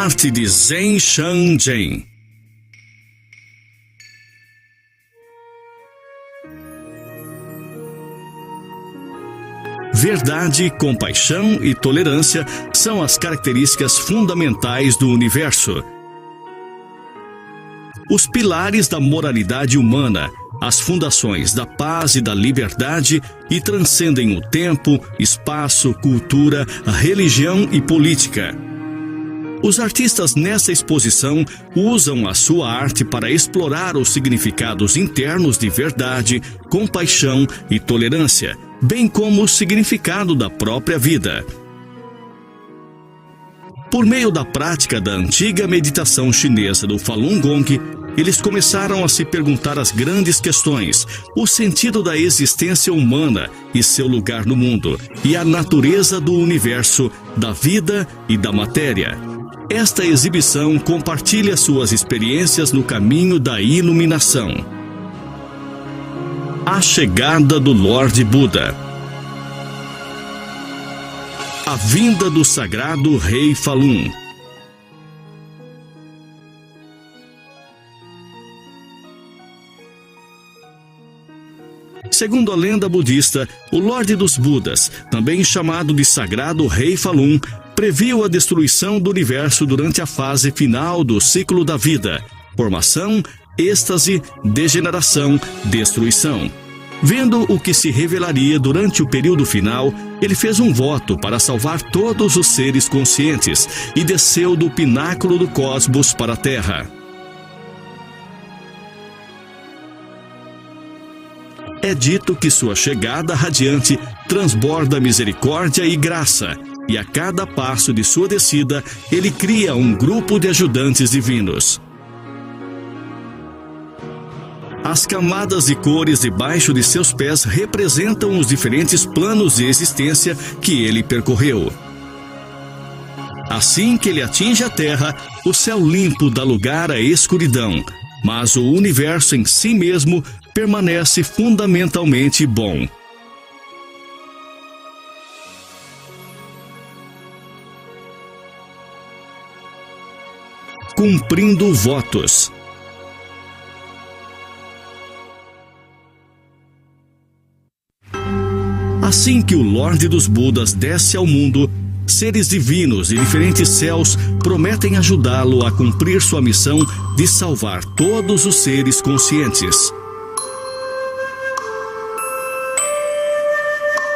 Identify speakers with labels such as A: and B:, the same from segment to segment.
A: arte de Zen Shan Jen. Verdade, compaixão e tolerância são as características fundamentais do universo. Os pilares da moralidade humana, as fundações da paz e da liberdade, e transcendem o tempo, espaço, cultura, religião e política. Os artistas nessa exposição usam a sua arte para explorar os significados internos de verdade, compaixão e tolerância, bem como o significado da própria vida. Por meio da prática da antiga meditação chinesa do Falun Gong, eles começaram a se perguntar as grandes questões, o sentido da existência humana e seu lugar no mundo, e a natureza do universo, da vida e da matéria. Esta exibição compartilha suas experiências no caminho da iluminação. A chegada do Lorde Buda. A vinda do sagrado Rei Falun. Segundo a lenda budista, o Lorde dos Budas, também chamado de Sagrado Rei Falun, previu a destruição do universo durante a fase final do ciclo da vida: formação, êxtase, degeneração, destruição. Vendo o que se revelaria durante o período final, ele fez um voto para salvar todos os seres conscientes e desceu do pináculo do cosmos para a Terra. É dito que sua chegada radiante transborda misericórdia e graça, e a cada passo de sua descida, ele cria um grupo de ajudantes divinos. As camadas e cores debaixo de seus pés representam os diferentes planos de existência que ele percorreu. Assim que ele atinge a Terra, o céu limpo dá lugar à escuridão, mas o universo em si mesmo permanece fundamentalmente bom. Cumprindo votos. Assim que o Lorde dos Budas desce ao mundo, seres divinos de diferentes céus prometem ajudá-lo a cumprir sua missão de salvar todos os seres conscientes.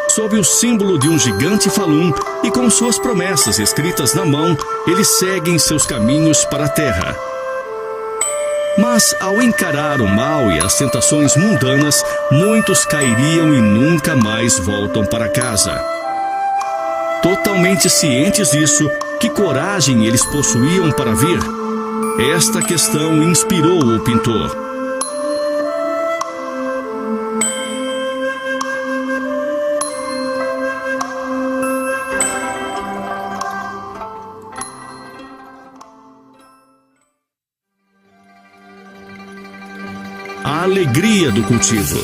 A: Sob o símbolo de um gigante Falun e com suas promessas escritas na mão, eles seguem seus caminhos para a Terra. Mas, ao encarar o mal e as tentações mundanas, muitos cairiam e nunca mais voltam para casa. Totalmente cientes disso, que coragem eles possuíam para vir? Esta questão inspirou o pintor. A alegria do cultivo.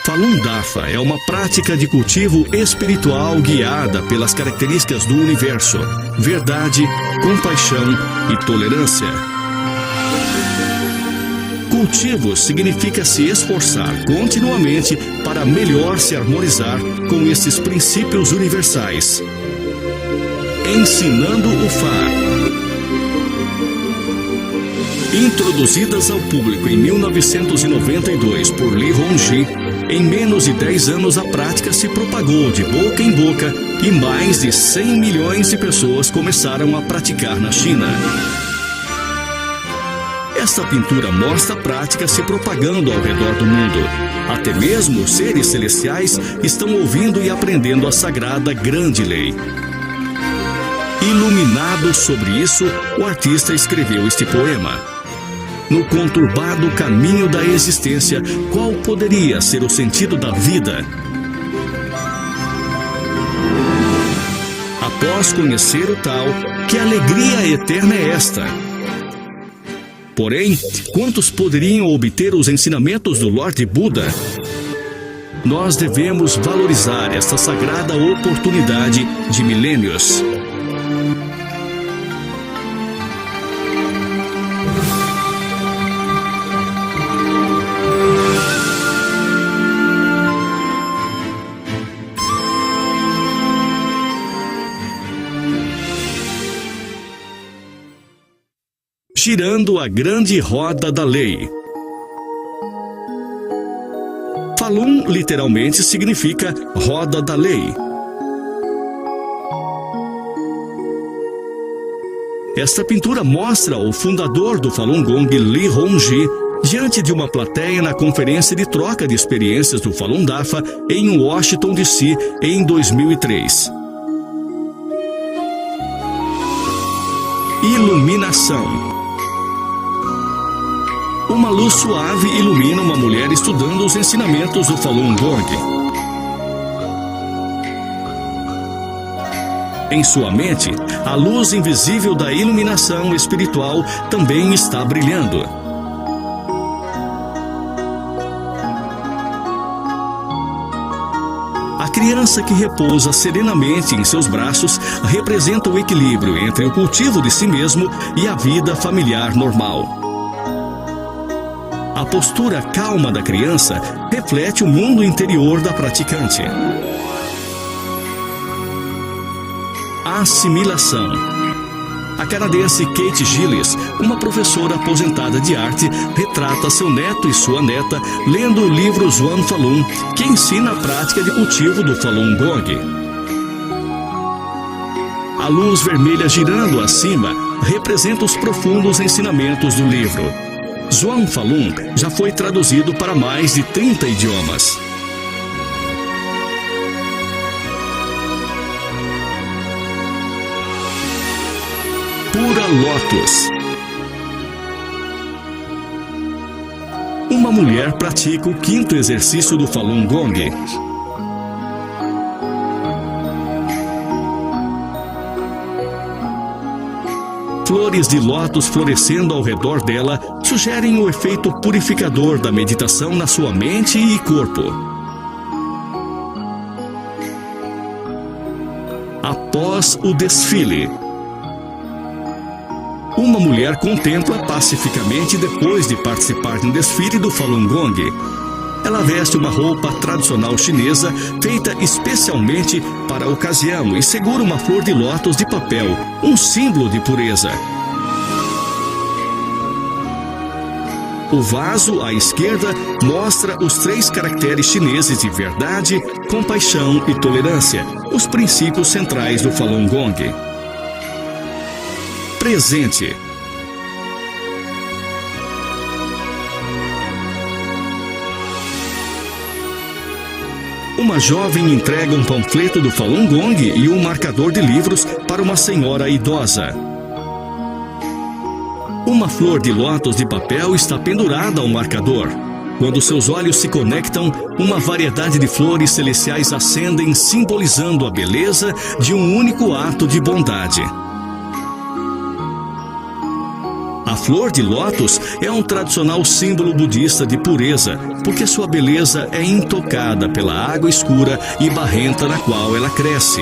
A: Falun Dafa é uma prática de cultivo espiritual guiada pelas características do universo: verdade, compaixão e tolerância. Cultivo significa se esforçar continuamente para melhor se harmonizar com esses princípios universais. Ensinando o Fá. Introduzidas ao público em 1992 por Li Hongzhi, em menos de 10 anos a prática se propagou de boca em boca e mais de 100 milhões de pessoas começaram a praticar na China. Esta pintura mostra a prática se propagando ao redor do mundo. Até mesmo os seres celestiais estão ouvindo e aprendendo a sagrada grande lei. Iluminado sobre isso, o artista escreveu este poema. No conturbado caminho da existência, qual poderia ser o sentido da vida? Após conhecer o tal, que alegria eterna é esta? Porém, quantos poderiam obter os ensinamentos do Lorde Buda? nós devemos valorizar esta sagrada oportunidade de milênios. Girando a grande roda da lei. Falun literalmente significa roda da lei. Esta pintura mostra o fundador do Falun Gong, Li Hongzhi, diante de uma plateia na conferência de troca de experiências do Falun Dafa em Washington, D.C., em 2003. Iluminação. Uma luz suave ilumina uma mulher estudando os ensinamentos do Falun Gong. Em sua mente, a luz invisível da iluminação espiritual também está brilhando. A criança que repousa serenamente em seus braços representa o equilíbrio entre o cultivo de si mesmo e a vida familiar normal. A postura calma da criança reflete o mundo interior da praticante. Assimilação. A canadense Kate Gillis, uma professora aposentada de arte, retrata seu neto e sua neta lendo o livro Zhuang Falun, que ensina a prática de cultivo do Falun Gong. A luz vermelha girando acima representa os profundos ensinamentos do livro. Zhuang Falun já foi traduzido para mais de 30 idiomas. Pura Lótus. Uma mulher pratica o 5º exercício do Falun Gong. Flores de lótus florescendo ao redor dela sugerem o efeito purificador da meditação na sua mente e corpo. Após o desfile. Uma mulher contempla pacificamente depois de participar de um desfile do Falun Gong. Ela veste uma roupa tradicional chinesa feita especialmente para a ocasião e segura uma flor de lótus de papel, um símbolo de pureza. O vaso à esquerda mostra os 3 caracteres chineses de verdade, compaixão e tolerância, os princípios centrais do Falun Gong. Presente. Uma jovem entrega um panfleto do Falun Gong e um marcador de livros para uma senhora idosa. Uma flor de lótus de papel está pendurada ao marcador. Quando seus olhos se conectam, uma variedade de flores celestiais acendem, simbolizando a beleza de um único ato de bondade. A flor de lótus é um tradicional símbolo budista de pureza, porque sua beleza é intocada pela água escura e barrenta na qual ela cresce.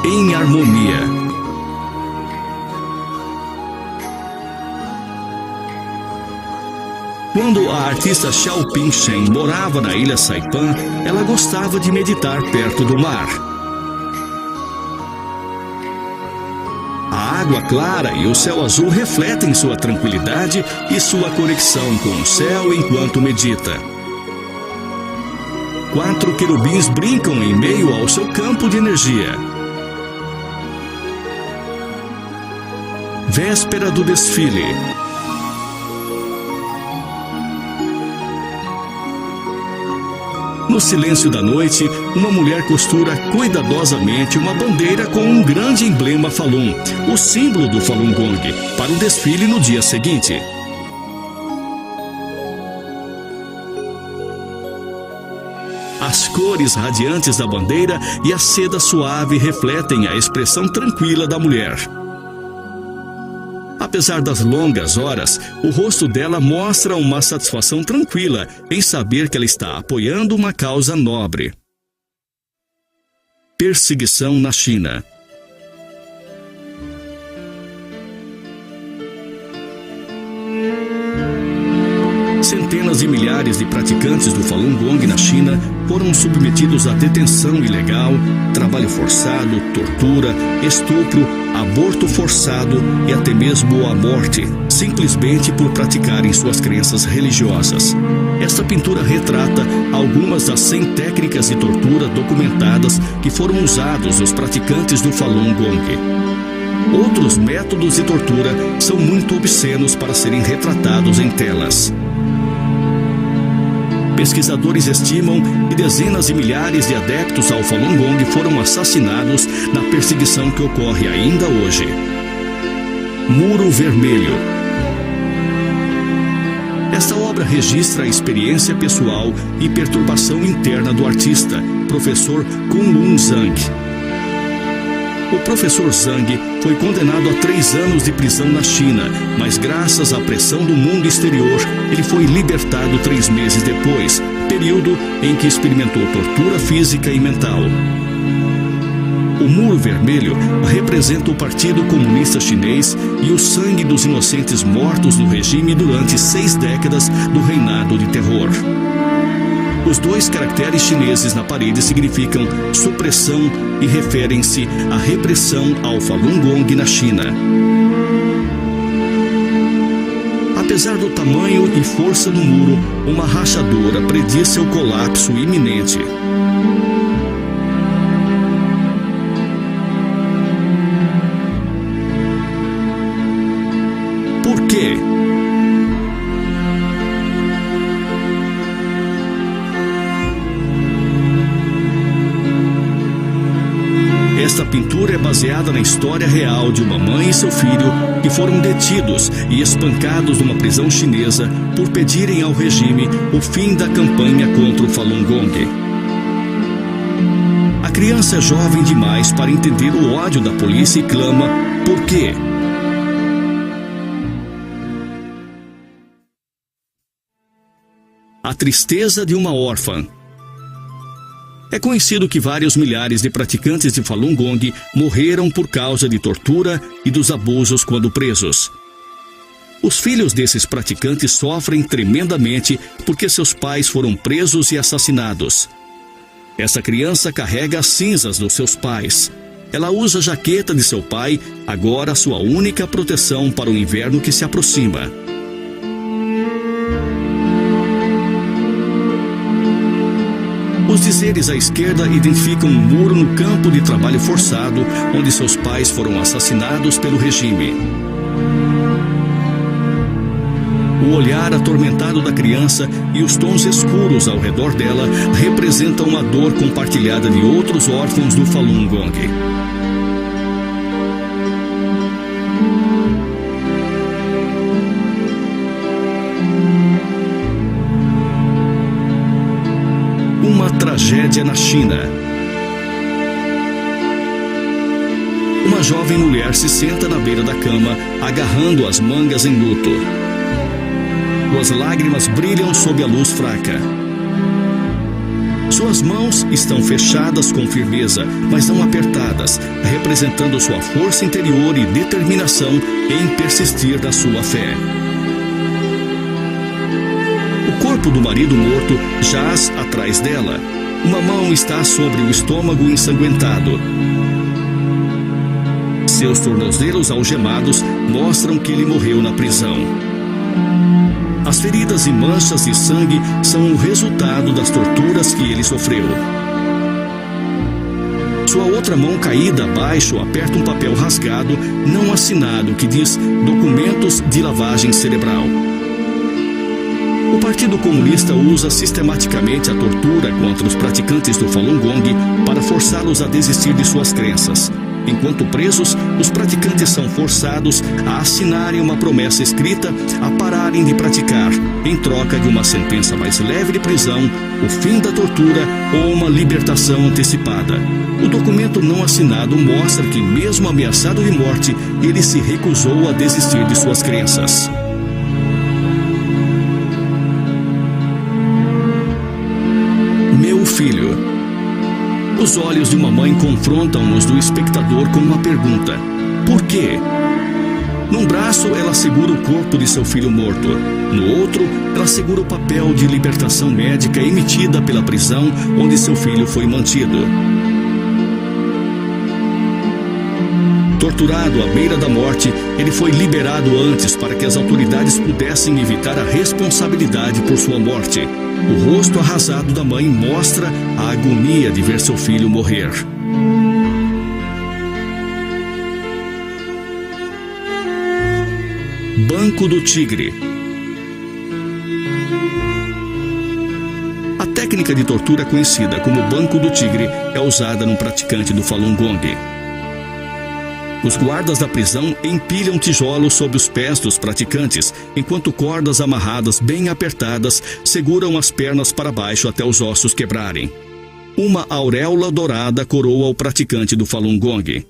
A: Em harmonia. Quando a artista Xiaoping Shen morava na ilha Saipan, ela gostava de meditar perto do mar. A água clara e o céu azul refletem sua tranquilidade e sua conexão com o céu enquanto medita. 4 querubins brincam em meio ao seu campo de energia. Véspera do desfile. No silêncio da noite, uma mulher costura cuidadosamente uma bandeira com um grande emblema Falun, o símbolo do Falun Gong, para o desfile no dia seguinte. As cores radiantes da bandeira e a seda suave refletem a expressão tranquila da mulher. A Apesar das longas horas, o rosto dela mostra uma satisfação tranquila em saber que ela está apoiando uma causa nobre. Perseguição na China. Centenas de milhares de praticantes do Falun Gong na China foram submetidos a detenção ilegal, trabalho forçado, tortura, estupro, aborto forçado e até mesmo a morte, simplesmente por praticarem suas crenças religiosas. Esta pintura retrata algumas das 100 técnicas de tortura documentadas que foram usados os praticantes do Falun Gong. Outros métodos de tortura são muito obscenos para serem retratados em telas. Pesquisadores estimam que dezenas de milhares de adeptos ao Falun Gong foram assassinados na perseguição que ocorre ainda hoje. Muro Vermelho. Esta obra registra a experiência pessoal e perturbação interna do artista, professor Kunlun Zhang. O professor Zhang foi condenado a 3 anos de prisão na China, mas graças à pressão do mundo exterior, ele foi libertado 3 meses depois, período em que experimentou tortura física e mental. O Muro Vermelho representa o Partido Comunista Chinês e o sangue dos inocentes mortos no regime durante 6 décadas do reinado de terror. Os 2 caracteres chineses na parede significam supressão e referem-se à repressão ao Falun Gong na China. Apesar do tamanho e força do muro, uma rachadura prediz seu colapso iminente. Por quê? Esta pintura é baseada na história real de uma mãe e seu filho que foram detidos e espancados numa prisão chinesa por pedirem ao regime o fim da campanha contra o Falun Gong. A criança é jovem demais para entender o ódio da polícia e clama: por quê? A tristeza de uma órfã. É conhecido que vários milhares de praticantes de Falun Gong morreram por causa de tortura e dos abusos quando presos. Os filhos desses praticantes sofrem tremendamente porque seus pais foram presos e assassinados. Essa criança carrega as cinzas dos seus pais. Ela usa a jaqueta de seu pai, agora sua única proteção para o inverno que se aproxima. Os dizeres à esquerda identificam um muro no campo de trabalho forçado, onde seus pais foram assassinados pelo regime. O olhar atormentado da criança e os tons escuros ao redor dela representam a dor compartilhada de outros órfãos do Falun Gong. Uma tragédia na China. Uma jovem mulher se senta na beira da cama, agarrando as mangas em luto. Suas lágrimas brilham sob a luz fraca. Suas mãos estão fechadas com firmeza, mas não apertadas, representando sua força interior e determinação em persistir na sua fé. O corpo do marido morto jaz atrás dela. Uma mão está sobre o estômago ensanguentado. Seus tornozelos algemados mostram que ele morreu na prisão. As feridas e manchas de sangue são o resultado das torturas que ele sofreu. Sua outra mão caída abaixo aperta um papel rasgado, não assinado, que diz documentos de lavagem cerebral. O Partido Comunista usa sistematicamente a tortura contra os praticantes do Falun Gong para forçá-los a desistir de suas crenças. Enquanto presos, os praticantes são forçados a assinarem uma promessa escrita a pararem de praticar, em troca de uma sentença mais leve de prisão, o fim da tortura ou uma libertação antecipada. O documento não assinado mostra que, mesmo ameaçado de morte, ele se recusou a desistir de suas crenças. Meu filho. Os olhos de uma mãe confrontam os do espectador com uma pergunta: por quê? Num braço, ela segura o corpo de seu filho morto. No outro, ela segura o papel de libertação médica emitida pela prisão onde seu filho foi mantido. Torturado à beira da morte, ele foi liberado antes para que as autoridades pudessem evitar a responsabilidade por sua morte. O rosto arrasado da mãe mostra a agonia de ver seu filho morrer. Banco do Tigre. A técnica de tortura conhecida como Banco do Tigre é usada num praticante do Falun Gong. Os guardas da prisão empilham tijolos sob os pés dos praticantes, enquanto cordas amarradas bem apertadas seguram as pernas para baixo até os ossos quebrarem. Uma auréola dourada coroa o praticante do Falun Gong.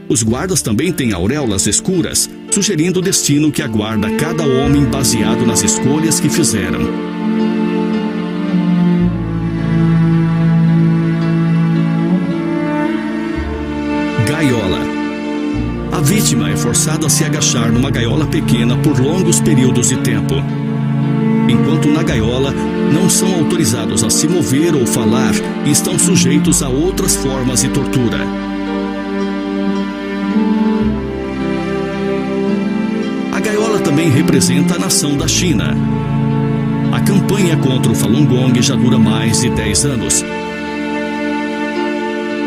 A: Os guardas também têm auréolas escuras, sugerindo o destino que aguarda cada homem baseado nas escolhas que fizeram. Gaiola. A vítima é forçada a se agachar numa gaiola pequena por longos períodos de tempo. Enquanto na gaiola, não são autorizados a se mover ou falar e estão sujeitos a outras formas de tortura. A gaiola também representa a nação da China. A campanha contra o Falun Gong já dura mais de 10 anos.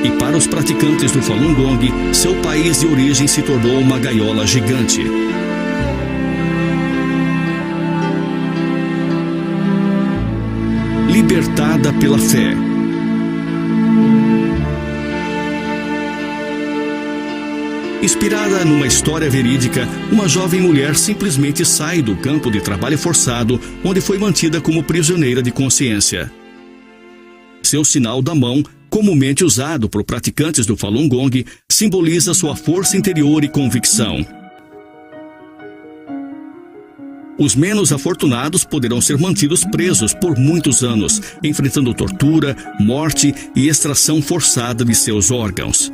A: E para os praticantes do Falun Gong, seu país de origem se tornou uma gaiola gigante. Libertada pela fé. Inspirada numa história verídica, uma jovem mulher simplesmente sai do campo de trabalho forçado, onde foi mantida como prisioneira de consciência. Seu sinal da mão, comumente usado por praticantes do Falun Gong, simboliza sua força interior e convicção. Os menos afortunados poderão ser mantidos presos por muitos anos, enfrentando tortura, morte e extração forçada de seus órgãos.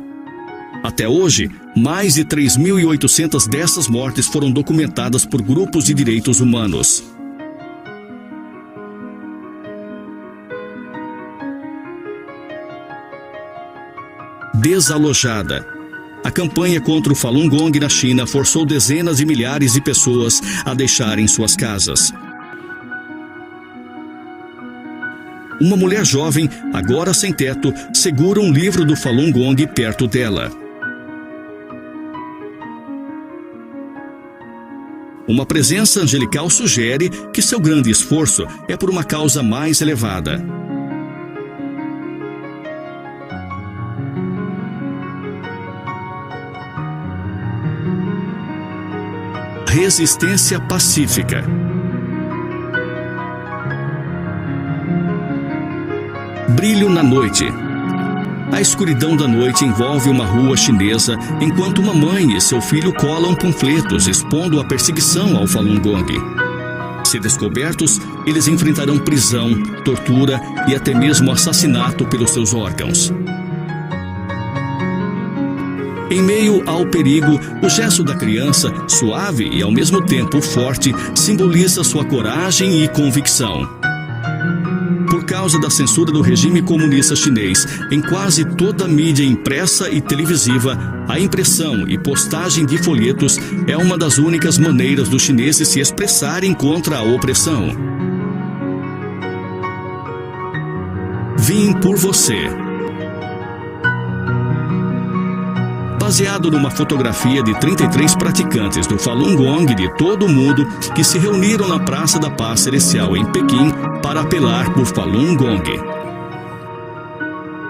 A: Até hoje, mais de 3.800 dessas mortes foram documentadas por grupos de direitos humanos. Desalojada. A campanha contra o Falun Gong na China forçou dezenas de milhares de pessoas a deixarem suas casas. Uma mulher jovem, agora sem teto, segura um livro do Falun Gong perto dela. Uma presença angelical sugere que seu grande esforço é por uma causa mais elevada. Resistência pacífica. Brilho na noite. A escuridão da noite envolve uma rua chinesa, enquanto uma mãe e seu filho colam panfletos expondo a perseguição ao Falun Gong. Se descobertos, eles enfrentarão prisão, tortura e até mesmo assassinato pelos seus órgãos. Em meio ao perigo, o gesto da criança, suave e ao mesmo tempo forte, simboliza sua coragem e convicção. Por causa da censura do regime comunista chinês, em quase toda a mídia impressa e televisiva, a impressão e postagem de folhetos é uma das únicas maneiras dos chineses se expressarem contra a opressão. Vim por você. Baseado numa fotografia de 33 praticantes do Falun Gong de todo o mundo que se reuniram na Praça da Paz Celestial em Pequim para apelar por Falun Gong.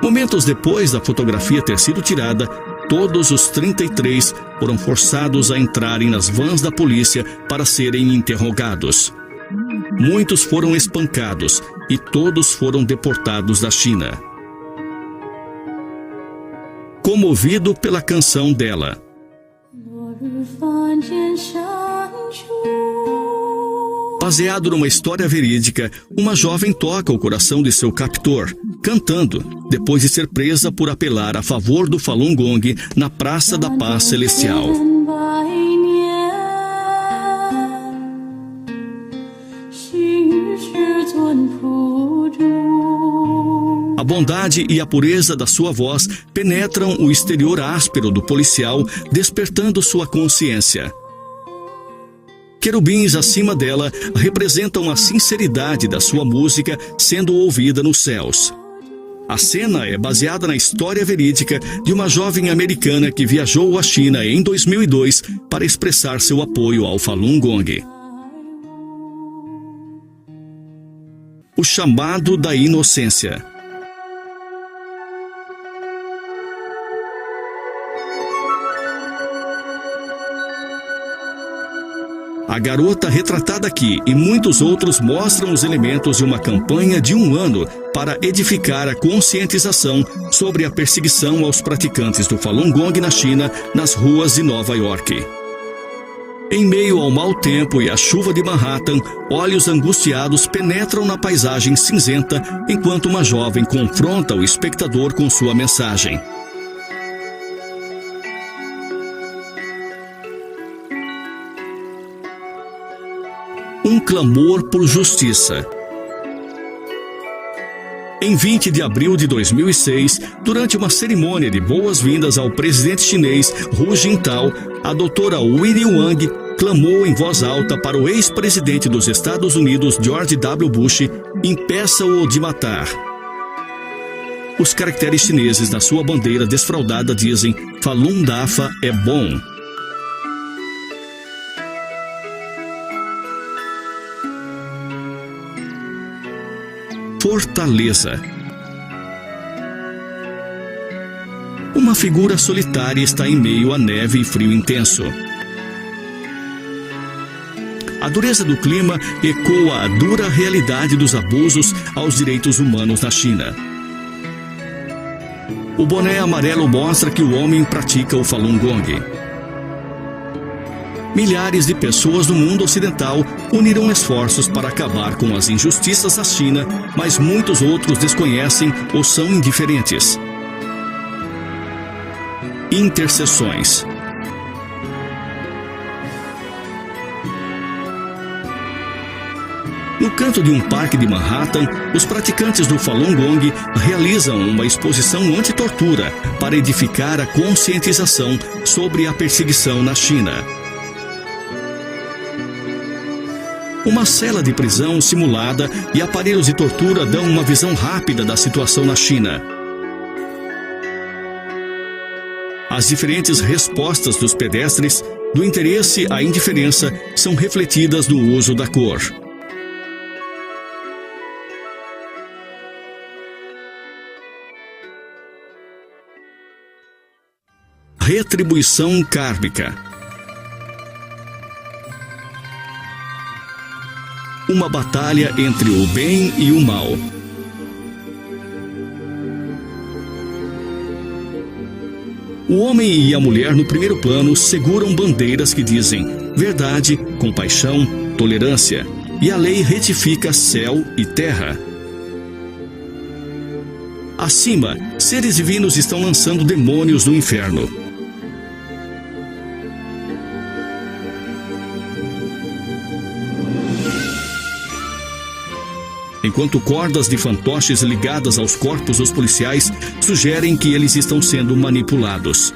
A: Momentos depois da fotografia ter sido tirada, todos os 33 foram forçados a entrarem nas vans da polícia para serem interrogados. Muitos foram espancados e todos foram deportados da China. Comovido pela canção dela. Baseado numa história verídica, uma jovem toca o coração de seu captor, cantando, depois de ser presa por apelar a favor do Falun Gong na Praça da Paz Celestial. A bondade e a pureza da sua voz penetram o exterior áspero do policial, despertando sua consciência. Querubins acima dela representam a sinceridade da sua música sendo ouvida nos céus. A cena é baseada na história verídica de uma jovem americana que viajou à China em 2002 para expressar seu apoio ao Falun Gong. O chamado da inocência. A garota retratada aqui e muitos outros mostram os elementos de uma campanha de 1 ano para edificar a conscientização sobre a perseguição aos praticantes do Falun Gong na China, nas ruas de Nova York. Em meio ao mau tempo e à chuva de Manhattan, olhos angustiados penetram na paisagem cinzenta enquanto uma jovem confronta o espectador com sua mensagem. Um clamor por justiça. Em 20 de abril de 2006, durante uma cerimônia de boas-vindas ao presidente chinês Hu Jintao, a doutora Winnie Wang clamou em voz alta para o ex-presidente dos Estados Unidos, George W. Bush, impeça-o de matar. Os caracteres chineses na sua bandeira desfraldada dizem: Falun Dafa é bom. Fortaleza. Uma figura solitária está em meio à neve e frio intenso. A dureza do clima ecoa a dura realidade dos abusos aos direitos humanos na China. O boné amarelo mostra que o homem pratica o Falun Gong. Milhares de pessoas no mundo ocidental uniram esforços para acabar com as injustiças na China, mas muitos outros desconhecem ou são indiferentes. Intercessões. No canto de um parque de Manhattan, os praticantes do Falun Gong realizam uma exposição anti-tortura para edificar a conscientização sobre a perseguição na China. Uma cela de prisão simulada e aparelhos de tortura dão uma visão rápida da situação na China. As diferentes respostas dos pedestres, do interesse à indiferença, são refletidas no uso da cor. Retribuição kármica. Uma batalha entre o bem e o mal. O homem e a mulher no primeiro plano seguram bandeiras que dizem verdade, compaixão, tolerância, e a lei retifica céu e terra. Acima, seres divinos estão lançando demônios no inferno. Enquanto cordas de fantoches ligadas aos corpos dos policiais sugerem que eles estão sendo manipulados.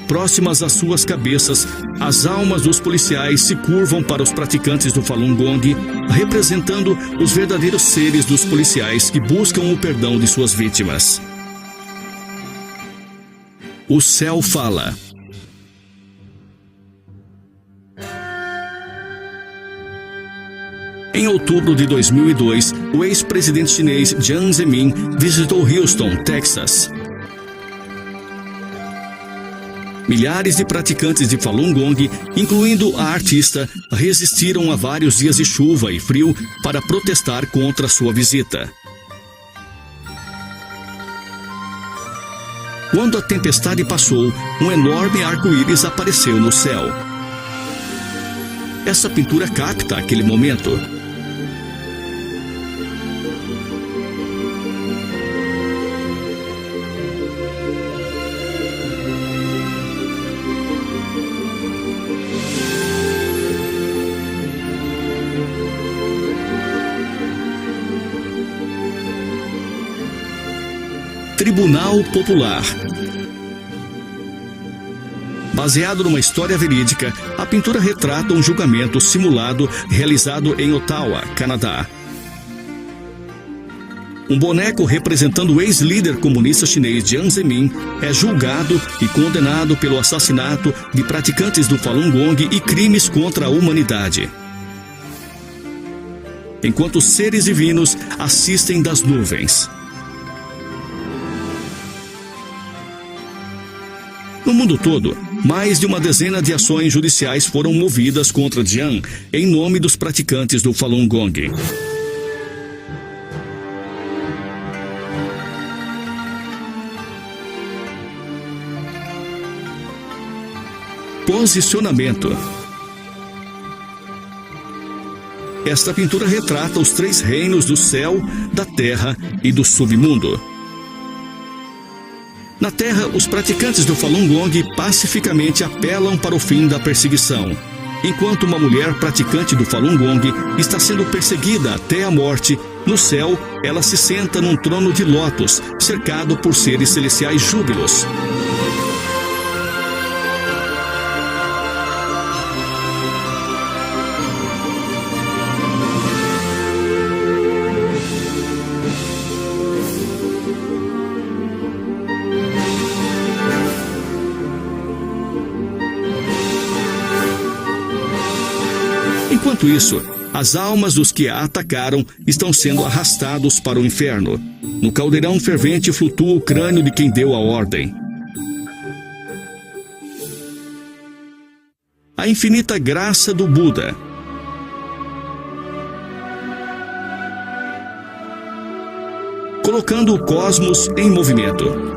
A: Próximas às suas cabeças, as almas dos policiais se curvam para os praticantes do Falun Gong, representando os verdadeiros seres dos policiais que buscam o perdão de suas vítimas. O céu fala. outubro de 2002, o ex-presidente chinês Jiang Zemin visitou Houston, Texas. Milhares de praticantes de Falun Gong, incluindo a artista, resistiram a vários dias de chuva e frio para protestar contra sua visita. Quando a tempestade passou, um enorme arco-íris apareceu no céu. Essa pintura capta aquele momento. Tribunal Popular. Baseado numa história verídica, a pintura retrata um julgamento simulado realizado em Ottawa, Canadá. Um boneco representando o ex-líder comunista chinês Jiang Zemin é julgado e condenado pelo assassinato de praticantes do Falun Gong e crimes contra a humanidade. Enquanto seres divinos assistem das nuvens. No mundo todo, mais de uma dezena de ações judiciais foram movidas contra Jiang em nome dos praticantes do Falun Gong. Posicionamento. Esta pintura retrata os três reinos do céu, da terra e do submundo. Na Terra, os praticantes do Falun Gong pacificamente apelam para o fim da perseguição, enquanto uma mulher praticante do Falun Gong está sendo perseguida até a morte. No céu, ela se senta num trono de lótus, cercado por seres celestiais júbilos. Enquanto isso, as almas dos que a atacaram estão sendo arrastados para o inferno. No caldeirão fervente flutua o crânio de quem deu a ordem. A infinita graça do Buda. Colocando o cosmos em movimento.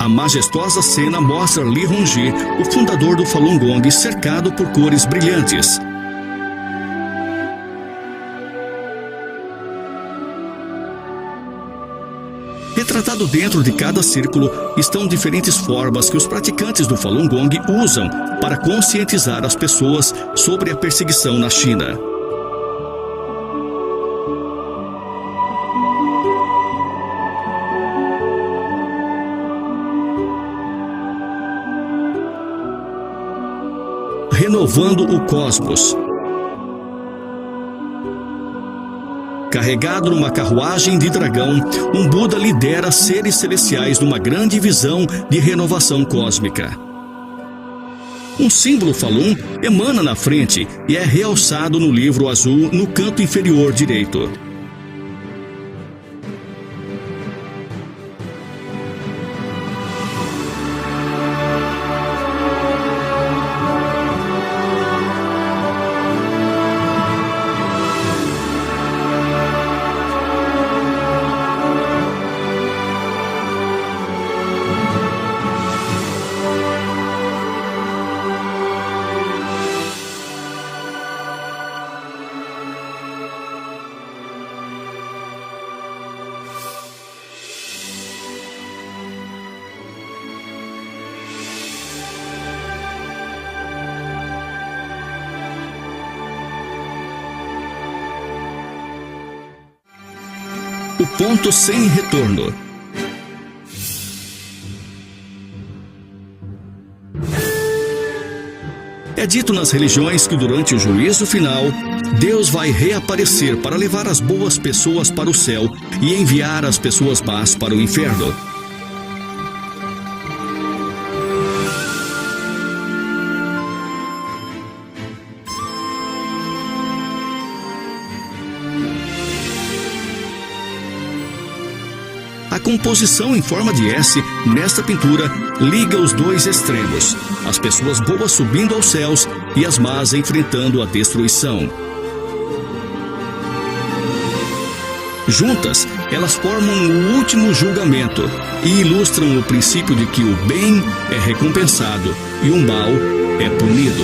A: A majestosa cena mostra Li Hongzhi, o fundador do Falun Gong, cercado por cores brilhantes. Retratado dentro de cada círculo estão diferentes formas que os praticantes do Falun Gong usam para conscientizar as pessoas sobre a perseguição na China. Renovando o cosmos. Carregado numa carruagem de dragão, um Buda lidera seres celestiais numa grande visão de renovação cósmica. Um símbolo Falun emana na frente e é realçado no livro azul no canto inferior direito. O ponto sem retorno. É dito nas religiões que durante o juízo final, Deus vai reaparecer para levar as boas pessoas para o céu e enviar as pessoas más para o inferno. composição em forma de S nesta pintura liga os dois extremos, as pessoas boas subindo aos céus e as más enfrentando a destruição. Juntas, elas formam o último julgamento e ilustram o princípio de que o bem é recompensado e o mal é punido.